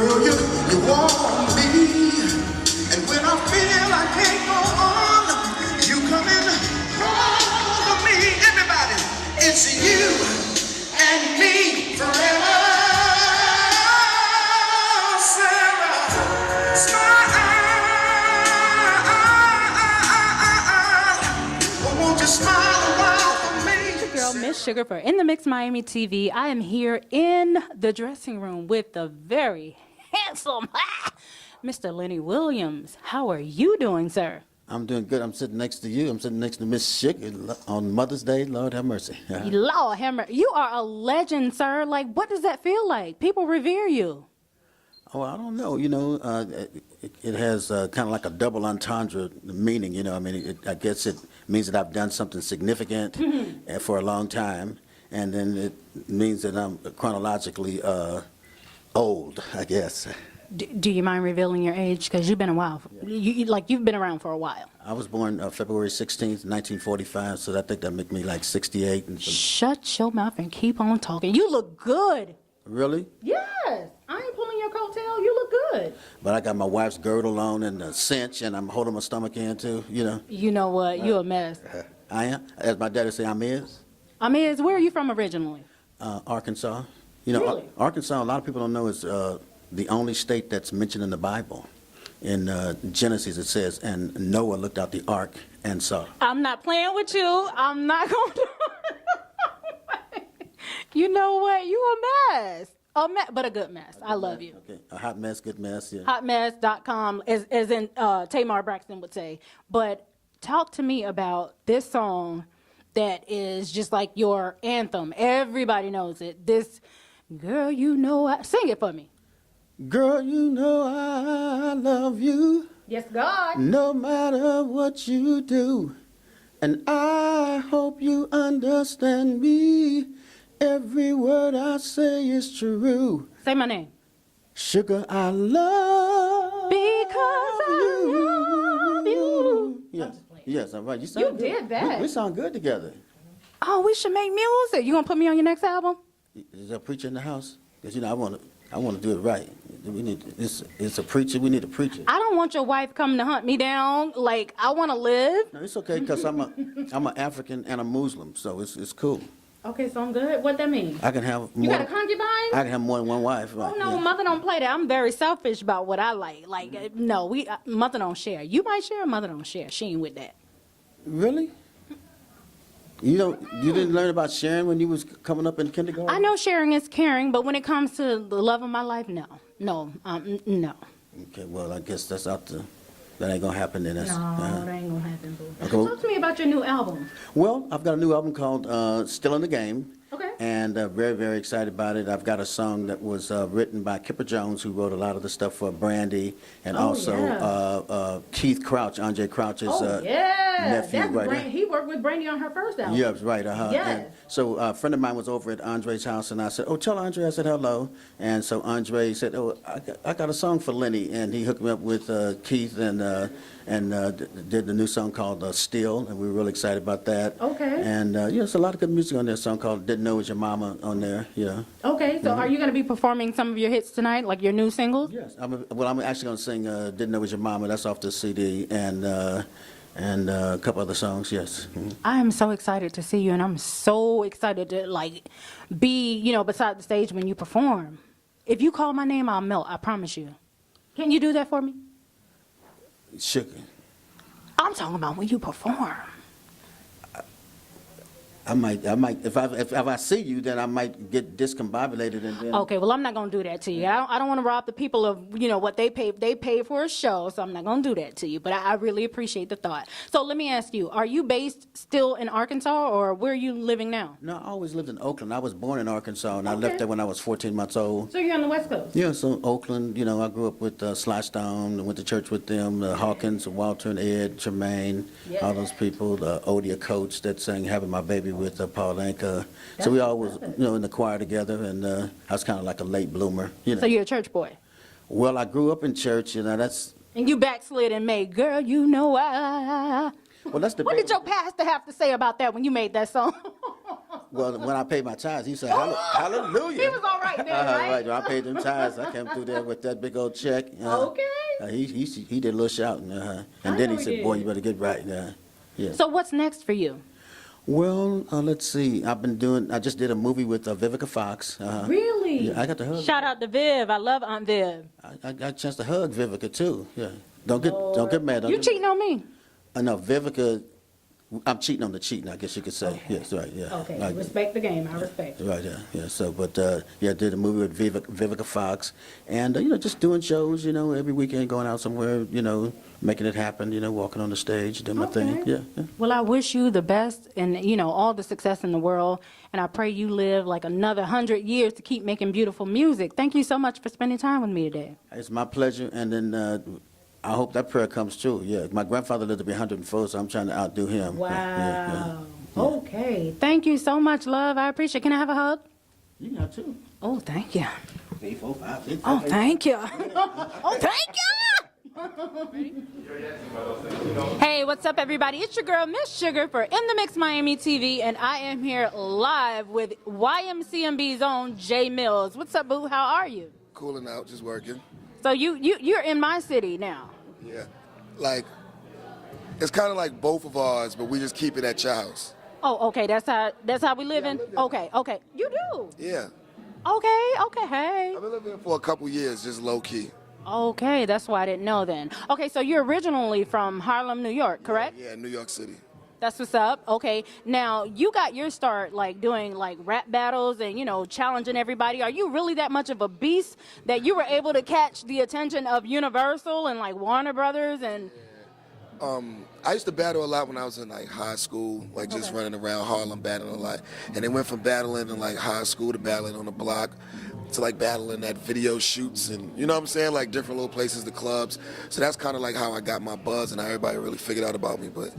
Girl, you want me, and when I feel I can't go on, you coming home to me. Everybody, it's you and me forever. Sarah, smile. Won't you smile a while for me? Girl, Miss Sugar for In the Mix Miami TV. I am here in the dressing room with the very handsome Mr. Lenny Williams. How are you doing, sir? I'm doing good. I'm sitting next to you. I'm sitting next to Miss Sugar on Mother's Day. Lord have mercy. Lord have mercy. You are a legend, sir. Like, what does that feel like? People revere you. Oh, I don't know. You know, it has kind of like a double entendre meaning. You know, I mean, I guess it means that I've done something significant for a long time, and then it means that I'm chronologically old, I guess. Do you mind revealing your age? Because you've been a while. You've been around for a while. I was born February 16th, 1945, so I think that make me like 68. And Shut your mouth and keep on talking. You look good. Really? Yes. I ain't pulling your coattail. You look good. But I got my wife's girdle on and a cinch, and I'm holding my stomach in too, you know. You know what? You a mess. I am. As my daddy say, I'm is. Amiz, where are you from originally? Arkansas. You know, Really? Arkansas, a lot of people don't know, is the only state that's mentioned in the Bible. In Genesis, it says, and Noah looked out the ark and saw. I'm not playing with you. I'm not going to. You know what? You a mess. A mess, but a good mess. I love you. Okay, a hot mess, good mess, yeah. Hotmess.com, as in Tamar Braxton would say. But talk to me about this song that is just like your anthem. Everybody knows it. This, girl, you know, sing it for me. Girl, you know I love you. Yes, God. No matter what you do. And I hope you understand me. Every word I say is true. Say my name. Sugar, I love Because I love you. Yes, yes, all right. You You did that. We sound good together. Oh, we should make music. You gonna put me on your next album? Is there a preacher in the house? Because you know I want to do it right. We need it's a preacher. We need a preacher. I don't want your wife coming to hunt me down. Like, I want to live. No, it's okay because I'm an African and a Muslim, so it's cool. Okay, so I'm good. What that mean? I can have You more. got a concubine? I can have more than one wife. Right? Oh, no, yeah. mother don't play that. I'm very selfish about what I like. Like, no, mother don't share. You might share, mother don't share. She ain't with that. Really? You didn't learn about sharing when you was coming up in kindergarten? I know sharing is caring, but when it comes to the love of my life, no. No. Okay, well, I guess that's out the. That ain't gonna happen then. No, that ain't gonna happen, boo. Okay. Talk to me about your new album. Well, I've got a new album called Still in the Game. Okay. And very, very excited about it. I've got a song that was written by Kipper Jones, who wrote a lot of the stuff for Brandy, and Keith Crouch, Andre Crouch's nephew. That's Right? He worked with Brandy on her first album. Yeah, right. Yes. And so a friend of mine was over at Andre's house, and I said, "Oh, tell Andre I said hello." And so Andre said, "Oh, I got a song for Lenny," and he hooked me up with Keith and did the new song called "Still," and we were really excited about that. Okay. And there's a lot of good music on there. A song called "Didn't Know It Was Your Mama" on there. Yeah. Okay, so are you going to be performing some of your hits tonight, like your new singles? Yes. I'm actually going to sing "Didn't Know It Was Your Mama." That's off the CD, and a couple other songs. Yes. Mm-hmm. I am so excited to see you, and I'm so excited to be, beside the stage when you perform. If you call my name, I'll melt. I promise you. Can you do that for me? Sugar. I'm talking about when you perform. I might. If I see you, then I might get discombobulated and then. Okay, well, I'm not going to do that to you. I don't want to rob the people of, what they pay. They pay for a show, so I'm not going to do that to you. But I really appreciate the thought. So let me ask you, are you based still in Arkansas, or where are you living now? No, I always lived in Oakland. I was born in Arkansas, and I left there when I was 14 months old. So you're on the West Coast? Yeah, so Oakland, I grew up with Sly Stone, went to church with them, Hawkins, Walter and Ed, Tremaine, all those people, the Odia coach that sang Having My Baby with Paul Anka. So we all was, in the choir together, and I was kind of like a late bloomer. So you're a church boy? Well, I grew up in church, that's... And you backslid and made, girl, you know I... Well, that's the... What did your pastor have to say about that when you made that song? Well, when I paid my tithes, he said, hallelujah. He was all right then, right? Right, when I paid them tithes, I came through there with that big old check. Okay. He did a little shouting, and I then know he he said, did. boy, you better get right. Yeah. So what's next for you? Well, let's see. I just did a movie with Vivica Fox. Really? Yeah, I got to hug. Shout out to Viv. I love Aunt Viv. I got a chance to hug Vivica too. Yeah. Don't get mad. You cheating on me? No, Vivica. I'm cheating on the cheating, I guess you could say. Okay. Yes, right. Yeah. Okay. Like, Respect the game. I respect it. right. Yeah. So, but I did a movie with Vivica Fox, and just doing shows. Every weekend, going out somewhere. Making it happen. Walking on the stage, doing my thing. Okay. Yeah. Well, I wish you the best and, all the success in the world. And I pray you live like another 100 years to keep making beautiful music. Thank you so much for spending time with me today. It's my pleasure, and then I hope that prayer comes true. Yeah, my grandfather lived to be 104, so I'm trying to outdo him. Wow. Yeah. Okay. Thank you so much, love. I appreciate it. Can I have a hug? You got two. Oh, thank you. 3, 4, 5, 6, Oh, 7, 8. thank you. Oh, thank you. Hey, what's up, everybody? It's your girl, Miss Sugar, for In the Mix Miami TV, and I am here live with YMCMB's own Jay Mills. What's up, boo? How are you? Cooling out, just working. So you're in my city now. Yeah. Like, it's kind of like both of ours, but we just keep it at your house. Oh, okay. That's how we living. Okay. You do. Yeah. Okay. Hey. I've been living here for a couple years, just low key. Okay, that's why I didn't know then. Okay, so you're originally from Harlem, New York, correct? Yeah, New York City. That's what's up. Okay, now you got your start like doing like rap battles and challenging everybody. Are you really that much of a beast that you were able to catch the attention of Universal and like Warner Brothers and? I used to battle a lot when I was in like high school, like just running around Harlem battling a lot. And it went from battling in like high school to battling on the block to like battling at video shoots and you know what I'm saying, like different little places, the clubs. So that's kind of like how I got my buzz and how everybody really figured out about me. But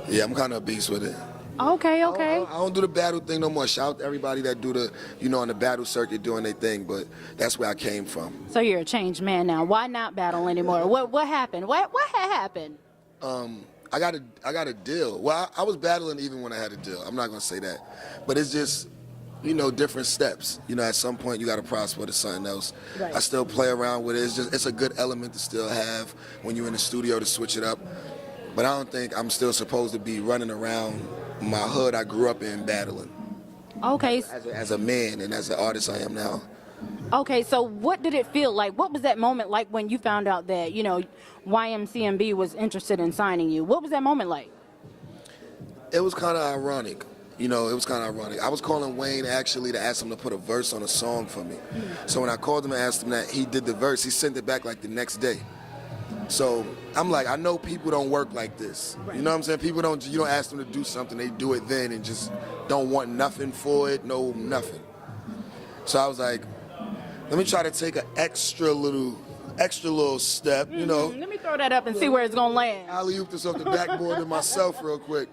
yeah, I'm kind of a beast with it. Okay. I don't do the battle thing no more. Shout out to everybody that do the, on the battle circuit doing their thing, but that's where I came from. So you're a changed man now. Why not battle anymore? What happened? What had happened? I got a deal. Well, I was battling even when I had a deal. I'm not gonna say that, but it's just, different steps. At some point you got to prosper to something else. Right. I still play around with it. It's a good element to still have when you're in the studio to switch it up. But I don't think I'm still supposed to be running around my hood I grew up in battling. Okay. As a man and as an artist I am now. Okay, so what did it feel like? What was that moment like when you found out that, YMCMB was interested in signing you? What was that moment like? It was kind of ironic. I was calling Wayne actually to ask him to put a verse on a song for me. So when I called him and asked him that, he did the verse. He sent it back like the next day. So I'm like, I know people don't work like this. Right. You know what I'm saying? You don't ask them to do something, they do it then and just don't want nothing for it, no nothing. So I was like, let me try to take an extra little step, Let me throw that up and see where it's going to land. Alley-oop this off the backboard of myself real quick.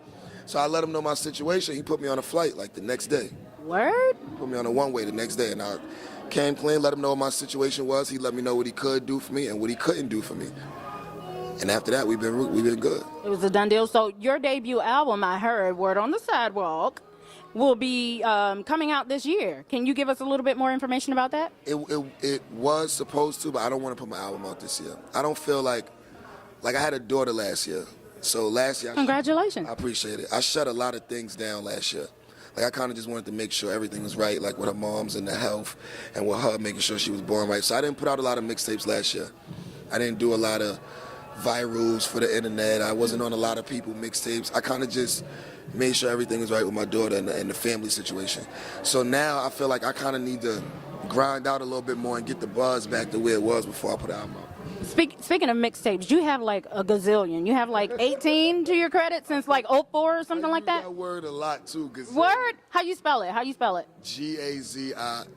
So I let him know my situation. He put me on a flight like the next day. Word? Put me on a one-way the next day. And I came clean, let him know what my situation was. He let me know what he could do for me and what he couldn't do for me. And after that, we've been good. It was a done deal. So your debut album, I heard, Word on the Sidewalk, will be coming out this year. Can you give us a little bit more information about that? It was supposed to, but I don't want to put my album out this year. I don't feel like I had a daughter last year. So last year, Congratulations. I appreciate it. I shut a lot of things down last year. Like I kind of just wanted to make sure everything was right, like with her mom's and the health, and with her making sure she was born right. So I didn't put out a lot of mixtapes last year. I didn't do a lot of virals for the internet. I wasn't on a lot of people mixtapes. I kind of just made sure everything was right with my daughter and the family situation. So now I feel like I kind of need to grind out a little bit more and get the buzz back to where it was before I put the album out. Speaking of mixtapes, you have like a gazillion. You have like 18 to your credit since like 04 or something like that? I use that word a lot too. Gazillion. Word? How you spell it? Gazillion.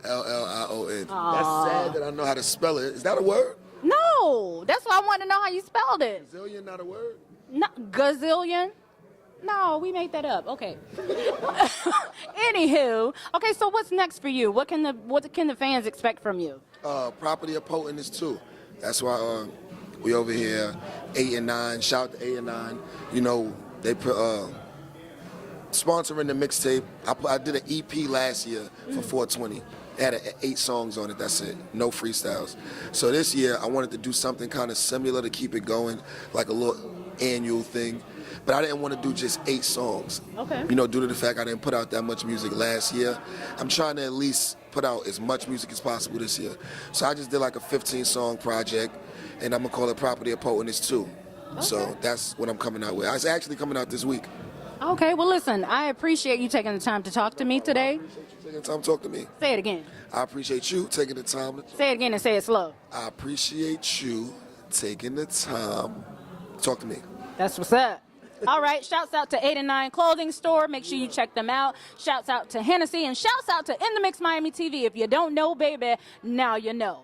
That's Aw. sad that I know how to spell it. Is that a word? No, that's why I want to know how you spelled it. Gazillion not a word? No, gazillion? No, we made that up. Okay. Anywho, okay. So what's next for you? What can the fans expect from you? Property of Potentness 2. That's why we over here 8 and 9. Shout out to 8 and 9. They put sponsoring the mixtape. I did an EP last year for 420. It had 8 songs on it, that's it. No freestyles. So this year, I wanted to do something kind of similar to keep it going, like a little annual thing. But I didn't want to do just 8 songs. Okay. You know, due to the fact I didn't put out that much music last year, I'm trying to at least put out as much music as possible this year. So I just did like a 15-song project, and I'm going to call it Property of Potentness 2. Okay. So that's what I'm coming out with. It's actually coming out this week. Okay, well, listen, I appreciate you taking the time to talk to me today. I appreciate you taking the time to talk to me. Say it again. I appreciate you taking the time to Say it again and say it slow. I appreciate you taking the time to talk to me. That's what's up. All right, shouts out to 8 and 9 Clothing Store. Make sure you check them out. Shouts out to Hennessy and shouts out to In the Mix Miami TV. If you don't know, baby, now you know.